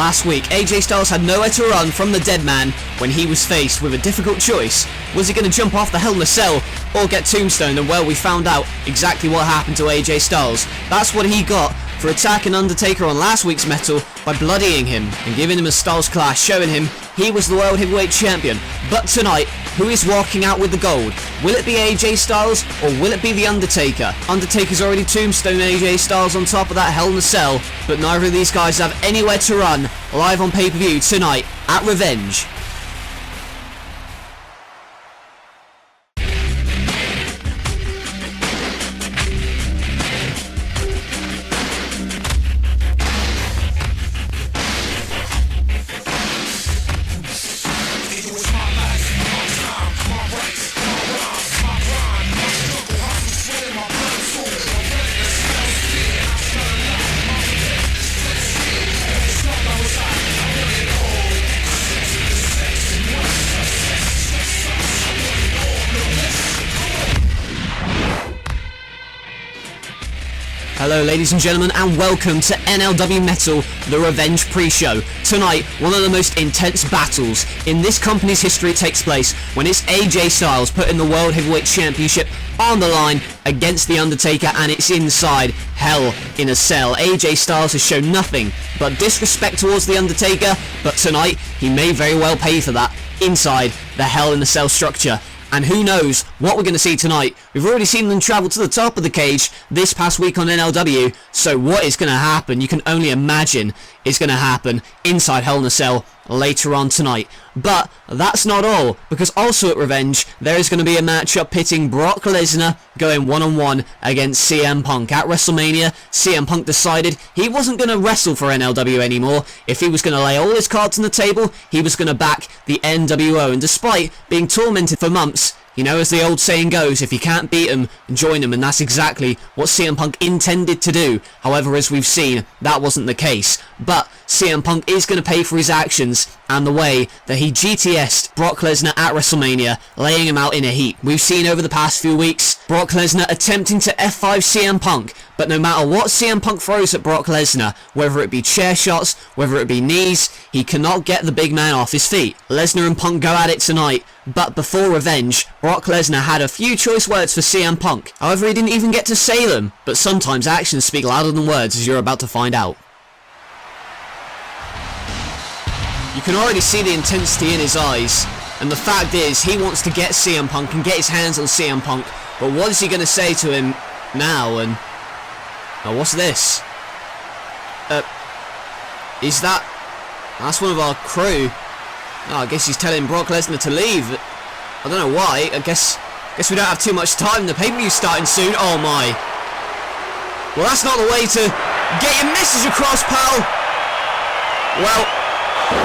Last week, AJ Styles had nowhere to run from the dead man when he was faced with a difficult choice. Was he going to jump off the Hell in a Cell or get tombstoned? And well, we found out exactly what happened to AJ Styles. That's what he got for attacking Undertaker on last week's Metal by bloodying him and giving him a Styles Clash, showing him he was the World Heavyweight Champion. But tonight, who is walking out with the gold? Will it be AJ Styles or will it be The Undertaker? Undertaker's already tombstoned AJ Styles on top of that Hell in a Cell, but neither of these guys have anywhere to run. Live on pay-per-view tonight at Revenge. Hello ladies and gentlemen, and welcome to NLW Metal, the Revenge pre-show. Tonight, one of the most intense battles in this company's history takes place when it's AJ Styles putting the World Heavyweight Championship on the line against The Undertaker, and it's inside Hell in a Cell. AJ Styles has shown nothing but disrespect towards The Undertaker, but tonight he may very well pay for that inside the Hell in a Cell structure. And who knows what we're going to see tonight. We've already seen them travel to the top of the cage this past week on NLW. So what is going to happen, you can only imagine is going to happen inside Hell in a Cell later on tonight. But that's not all, because also at Revenge, there is going to be a matchup pitting Brock Lesnar going one-on-one against CM Punk. At WrestleMania, CM Punk decided he wasn't going to wrestle for NLW anymore. If he was going to lay all his cards on the table, he was going to back the NWO. And despite being tormented for months, you know, as the old saying goes, if you can't beat them, join them, and that's exactly what CM Punk intended to do. However, as we've seen, that wasn't the case. But CM Punk is going to pay for his actions and the way that he GTS'd Brock Lesnar at WrestleMania, laying him out in a heap. We've seen over the past few weeks Brock Lesnar attempting to F5 CM Punk, but no matter what CM Punk throws at Brock Lesnar, whether it be chair shots, whether it be knees, he cannot get the big man off his feet. Lesnar and Punk go at it tonight, but before Revenge, Brock Lesnar had a few choice words for CM Punk. However, he didn't even get to say them, but sometimes actions speak louder than words, as you're about to find out. You can already see the intensity in his eyes, and the fact is, he wants to get CM Punk and get his hands on CM Punk, but what is he going to say to him now? And oh, what's this? Is that... That's one of our crew. Oh, I guess he's telling Brock Lesnar to leave. I don't know why. I guess we don't have too much time. The pay-per-view's starting soon. Oh my. Well, that's not the way to get your message across, pal. Well,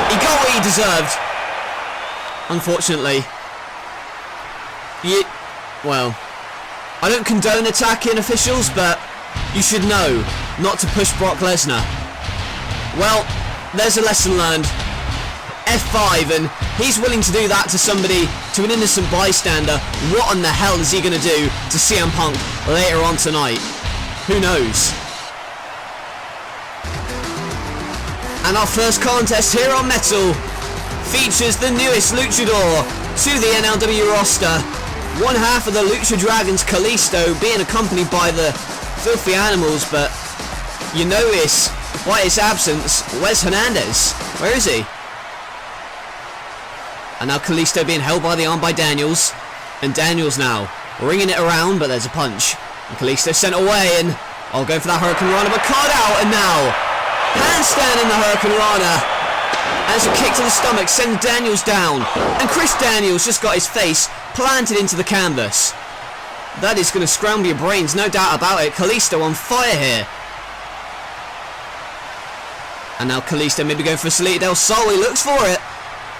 he got what he deserved. Unfortunately. Well, I don't condone attacking officials, but you should know not to push Brock Lesnar. Well, there's a lesson learned. F5, and he's willing to do that to somebody, to an innocent bystander. What in the hell is he going to do to CM Punk later on tonight? Who knows? And our first contest here on Metal features the newest luchador to the NLW roster. One half of the Lucha Dragons, Kalisto, being accompanied by the Filthy Animals, but you notice by his absence, where's Hernandez? Where is he? And now Kalisto being held by the arm by Daniels. And Daniels now ringing it around, but there's a punch. And Kalisto sent away, and I'll go for that Hurricane Rana, but caught out, and now handstand in the Hurricane Rana. As a kick to the stomach sends Daniels down. And Chris Daniels just got his face planted into the canvas. That is going to scramble your brains, no doubt about it. Kalisto on fire here. And now Kalisto maybe going for a Salida del Sol. He looks for it,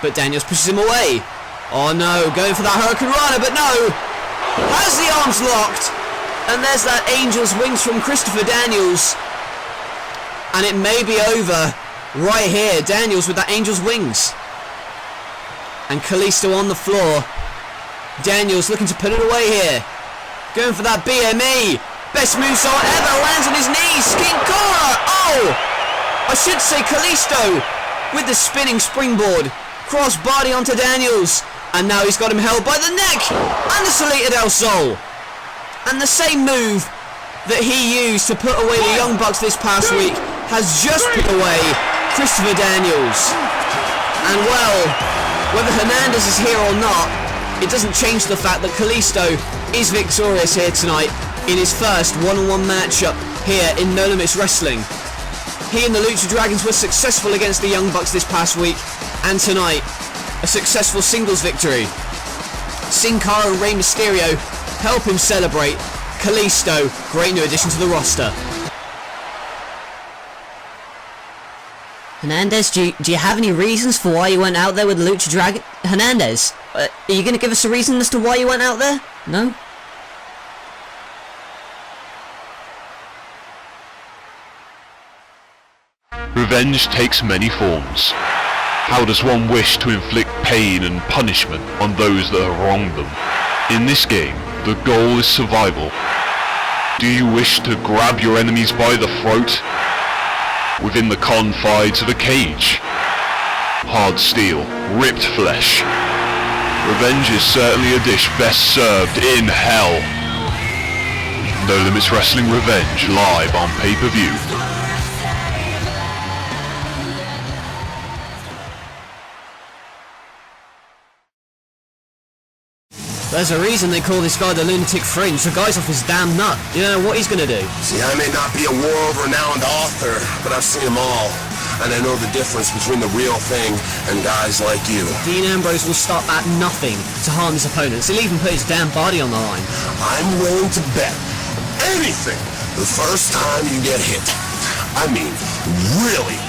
but Daniels pushes him away. Oh no, going for that Hurricane Rana, but no! Has the arms locked! And there's that Angel's Wings from Christopher Daniels. And it may be over right here. Daniels with that Angel's Wings. And Kalisto on the floor. Daniels looking to put it away here. Going for that BME. Best moonsault ever. Lands on his knees. King Cora. Oh! I should say Kalisto with the spinning springboard. Crossbody onto Daniels. And now he's got him held by the neck. And the Salita del Sol. And the same move that he used to put away the Young Bucks this past week has just put away Christopher Daniels. And well, whether Hernandez is here or not, it doesn't change the fact that Kalisto is victorious here tonight in his first one-on-one matchup here in No Limits Wrestling. He and the Lucha Dragons were successful against the Young Bucks this past week, and tonight, a successful singles victory. Sin Cara and Rey Mysterio help him celebrate. Kalisto, great new addition to the roster. Hernandez, do you have any reasons for why you went out there with the Lucha Dragon? Hernandez, are you going to give us a reason as to why you went out there? No? Revenge takes many forms. How does one wish to inflict pain and punishment on those that have wronged them? In this game, the goal is survival. Do you wish to grab your enemies by the throat? Within the confines of a cage? Hard steel, ripped flesh. Revenge is certainly a dish best served in hell. No Limits Wrestling Revenge live on pay-per-view. There's a reason they call this guy the Lunatic Fringe. The guy's off his damn nut. You don't know what he's gonna do. See, I may not be a world-renowned author, but I've seen them all. And I know the difference between the real thing and guys like you. Dean Ambrose will stop at nothing to harm his opponents. He'll even put his damn body on the line. I'm willing to bet anything the first time you get hit. I mean, really,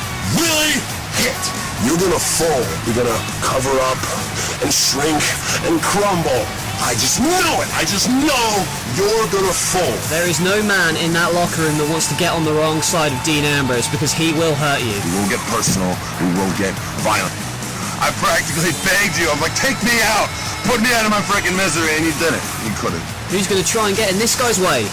really hit. You're gonna fold. You're gonna cover up and shrink and crumble. I just know it. I just know you're gonna fold. There is no man in that locker room that wants to get on the wrong side of Dean Ambrose, because he will hurt you. We will get personal. We will get violent. I practically begged you. I'm like, take me out. Put me out of my freaking misery, and you did it. You couldn't. Who's gonna try and get in this guy's way?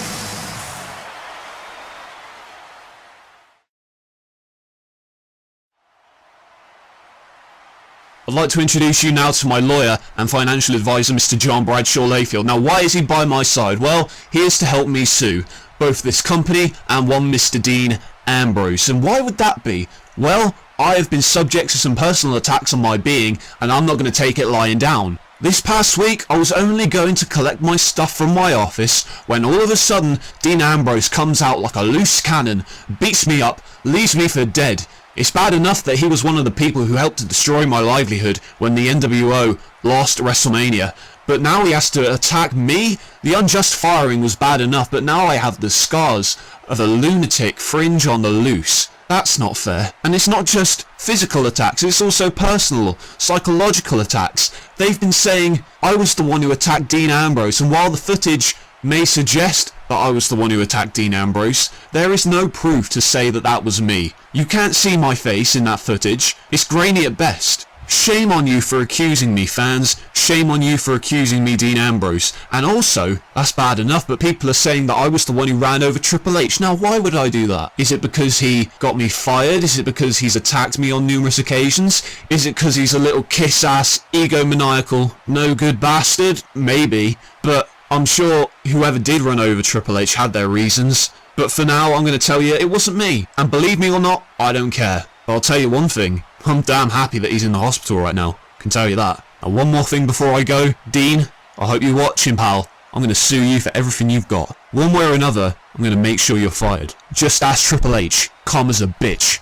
I'd like to introduce you now to my lawyer and financial advisor, Mr. John Bradshaw Layfield. Now, why is he by my side? Well, he is to help me sue both this company and one Mr. Dean Ambrose. And why would that be? Well, I have been subject to some personal attacks on my being, and I'm not going to take it lying down. This past week, I was only going to collect my stuff from my office when all of a sudden, Dean Ambrose comes out like a loose cannon, beats me up, leaves me for dead. It's bad enough that he was one of the people who helped to destroy my livelihood when the NWO lost WrestleMania, but now he has to attack me? The unjust firing was bad enough, but now I have the scars of a lunatic fringe on the loose. That's not fair. And it's not just physical attacks, it's also personal, psychological attacks. They've been saying I was the one who attacked Dean Ambrose, and while the footage may suggest that I was the one who attacked Dean Ambrose, there is no proof to say that that was me. You can't see my face in that footage. It's grainy at best. Shame on you for accusing me, fans. Shame on you for accusing me, Dean Ambrose. And also, that's bad enough, but people are saying that I was the one who ran over Triple H. Now, why would I do that? Is it because he got me fired? Is it because he's attacked me on numerous occasions? Is it because he's a little kiss-ass, egomaniacal, no-good bastard? Maybe. But I'm sure whoever did run over Triple H had their reasons. But for now, I'm going to tell you it wasn't me. And believe me or not, I don't care. But I'll tell you one thing. I'm damn happy that he's in the hospital right now. Can tell you that. And one more thing before I go. Dean, I hope you're watching, pal. I'm going to sue you for everything you've got. One way or another, I'm going to make sure you're fired. Just ask Triple H. Calm as a bitch.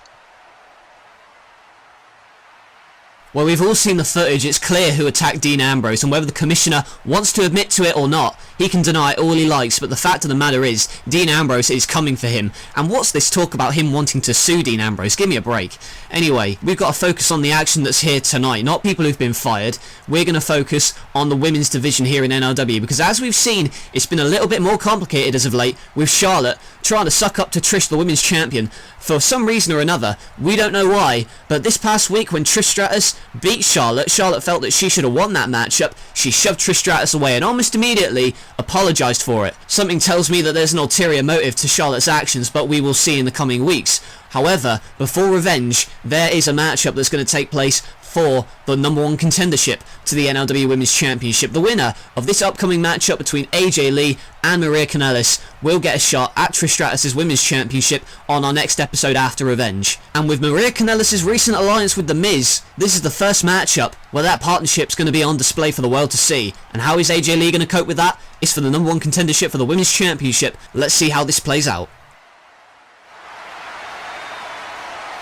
Well, we've all seen the footage. It's clear who attacked Dean Ambrose, and whether the commissioner wants to admit to it or not, he can deny it all he likes, but the fact of the matter is, Dean Ambrose is coming for him. And what's this talk about him wanting to sue Dean Ambrose? Give me a break. Anyway, we've got to focus on the action that's here tonight, not people who've been fired. We're going to focus on the women's division here in NLW, because as we've seen, it's been a little bit more complicated as of late, with Charlotte trying to suck up to Trish, the women's champion, for some reason or another. We don't know why, but this past week when Trish Stratus beat Charlotte, Charlotte felt that she should have won that matchup. She shoved Trish Stratus away and almost immediately apologised for it. Something tells me that there's an ulterior motive to Charlotte's actions, but we will see in the coming weeks. However, before Revenge, there is a matchup that's going to take place for the #1 contendership to the NLW Women's Championship. The winner of this upcoming matchup between AJ Lee and Maria Kanellis will get a shot at Trish Stratus' Women's Championship on our next episode after Revenge. And with Maria Kanellis' recent alliance with The Miz, this is the first matchup where that partnership's going to be on display for the world to see. And how is AJ Lee going to cope with that? It's for the #1 contendership for the Women's Championship. Let's see how this plays out.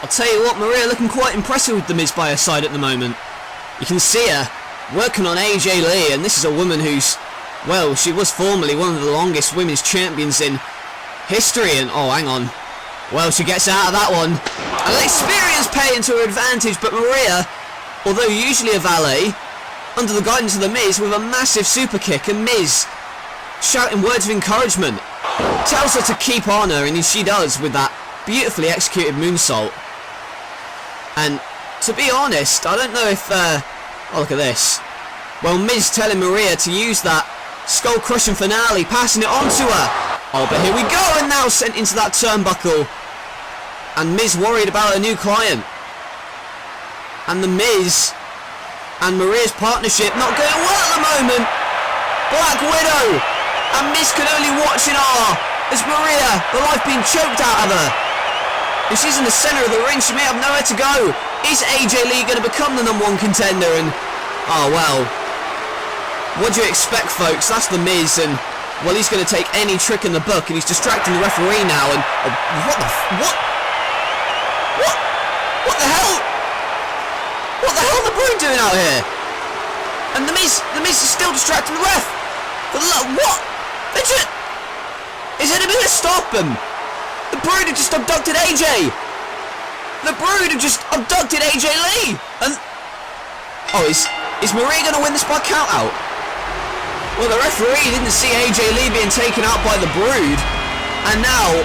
I'll tell you what, Maria looking quite impressive with The Miz by her side at the moment. You can see her working on AJ Lee, and this is a woman who's, well, she was formerly one of the longest women's champions in history, and oh, hang on. Well, she gets out of that one. An experience pay into her advantage, but Maria, although usually a valet, under the guidance of The Miz with a massive super kick, and Miz shouting words of encouragement, tells her to keep on her, and she does with that beautifully executed moonsault. And to be honest, I don't know if oh, look at this. Well, Miz telling Maria to use that skull crushing finale, passing it on to her. Oh, but here we go, and now sent into that turnbuckle. And Miz worried about her new client. And The Miz and Maria's partnership not going well at the moment. Black Widow and Miz can only watch in awe as Maria, the life being choked out of her. If she's in the centre of the ring, she may have nowhere to go. Is AJ Lee going to become the #1 contender? And, oh well, what do you expect, folks? That's The Miz, and, well, he's going to take any trick in the book, and he's distracting the referee now, and, oh, what the hell? What the hell are the Brood doing out here? And The Miz is still distracting the ref. But look, what? They just... Is anybody going to stop him? The Brood have just abducted AJ! The Brood have just abducted AJ Lee! And... Oh, is Maria going to win this by count-out? Well, the referee didn't see AJ Lee being taken out by the Brood. And now,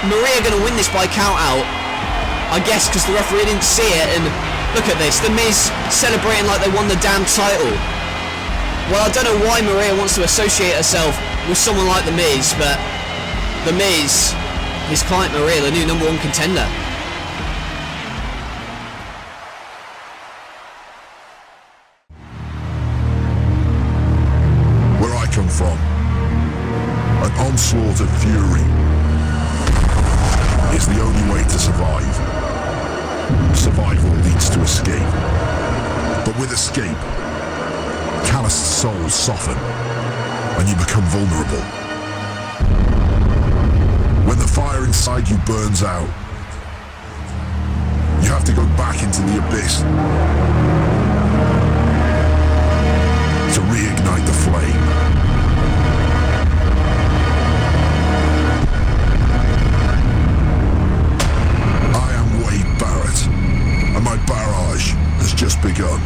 Maria going to win this by count-out. I guess because the referee didn't see it, and... Look at this, The Miz celebrating like they won the damn title. Well, I don't know why Maria wants to associate herself with someone like The Miz, but... The Miz... his client Maria, the new #1 contender. Where I come from, an onslaught of fury is the only way to survive. Survival leads to escape. But with escape, calloused souls soften, and you become vulnerable. When the fire inside you burns out, you have to go back into the abyss to reignite the flame. I am Wade Barrett, and my barrage has just begun.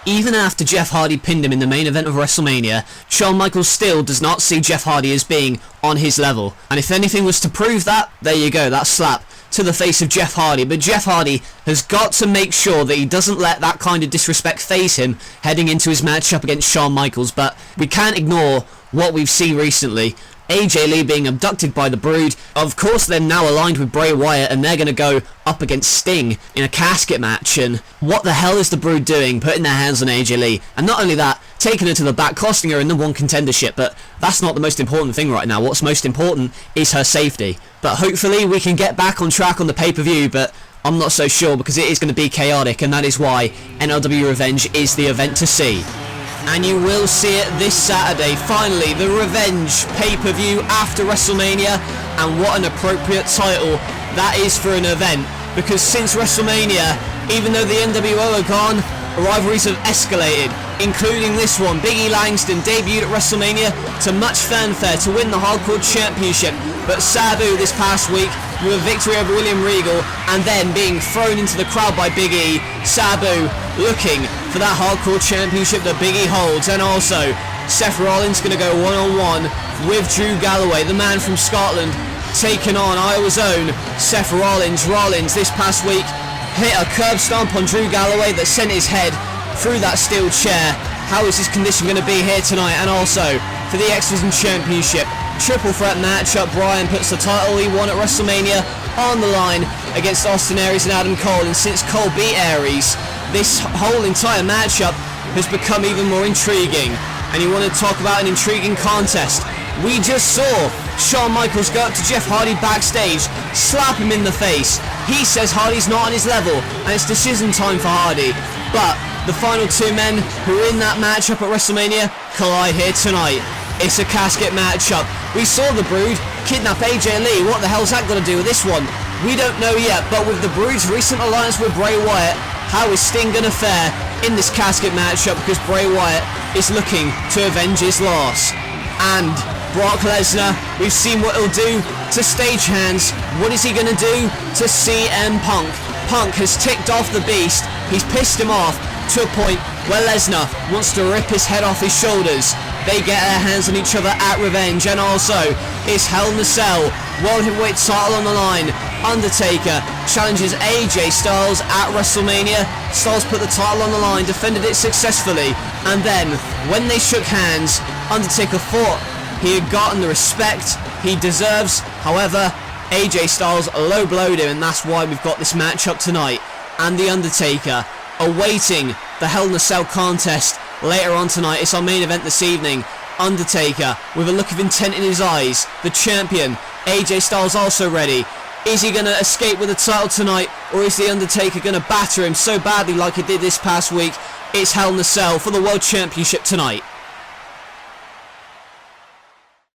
Even after Jeff Hardy pinned him in the main event of WrestleMania, Shawn Michaels still does not see Jeff Hardy as being on his level. And if anything was to prove that, there you go, that slap to the face of Jeff Hardy. But Jeff Hardy has got to make sure that he doesn't let that kind of disrespect phase him heading into his matchup against Shawn Michaels. But we can't ignore what we've seen recently. AJ Lee being abducted by the Brood. Of course, they're now aligned with Bray Wyatt, and they're going to go up against Sting in a casket match. And what the hell is the Brood doing, putting their hands on AJ Lee? And not only that, taking her to the back, costing her a #1 contendership. But that's not the most important thing right now. What's most important is her safety. But hopefully we can get back on track on the pay-per-view, but I'm not so sure, because it is going to be chaotic, and that is why NLW Revenge is the event to see. and you will see it this Saturday. Finally, the Revenge pay-per-view after WrestleMania, and what an appropriate title that is for an event, because since WrestleMania, even though the NWO are gone, rivalries have escalated, including this one. Big E Langston debuted at WrestleMania to much fanfare to win the Hardcore Championship, but Sabu this past week with a victory over William Regal, and then being thrown into the crowd by Big E. Sabu looking for that Hardcore Championship that Big E holds, and also Seth Rollins going to go one-on-one with Drew Galloway, the man from Scotland, taking on Iowa's own Seth Rollins. Rollins this past week hit a curb stomp on Drew Galloway that sent his head through that steel chair. How is his condition going to be here tonight? And also for the X-Division Championship triple threat matchup, Bryan puts the title he won at WrestleMania on the line against Austin Aries and Adam Cole, and since Cole beat Aries, this whole entire matchup has become even more intriguing. And you want to talk about an intriguing contest? We just saw Shawn Michaels go up to Jeff Hardy backstage, slap him in the face. He says Hardy's not on his level, and it's decision time for Hardy. But the final two men who are in that matchup at WrestleMania collide here tonight. It's a casket matchup. We saw the Brood kidnap AJ Lee. What the hell's that got to do with this one? We don't know yet, but with the Brood's recent alliance with Bray Wyatt, how is Sting going to fare in this casket matchup? Because Bray Wyatt is looking to avenge his loss. And Brock Lesnar, we've seen what he'll do to stagehands. What is he going to do to CM Punk? Punk has ticked off the Beast. He's pissed him off to a point where Lesnar wants to rip his head off his shoulders. They get their hands on each other at Revenge, and also it's Hell in a Cell, World Heavyweight title on the line. Undertaker challenges AJ Styles at WrestleMania. Styles put the title on the line, defended it successfully, and then when they shook hands, Undertaker thought he had gotten the respect he deserves. However, AJ Styles low-blowed him, and that's why we've got this matchup tonight. And The Undertaker awaiting the Hell in a Cell contest later on tonight. It's our main event this evening. Undertaker with a look of intent in his eyes. The champion, AJ Styles, also ready. Is he going to escape with the title tonight, or is The Undertaker going to batter him so badly like he did this past week? It's Hell in a Cell for the World Championship tonight.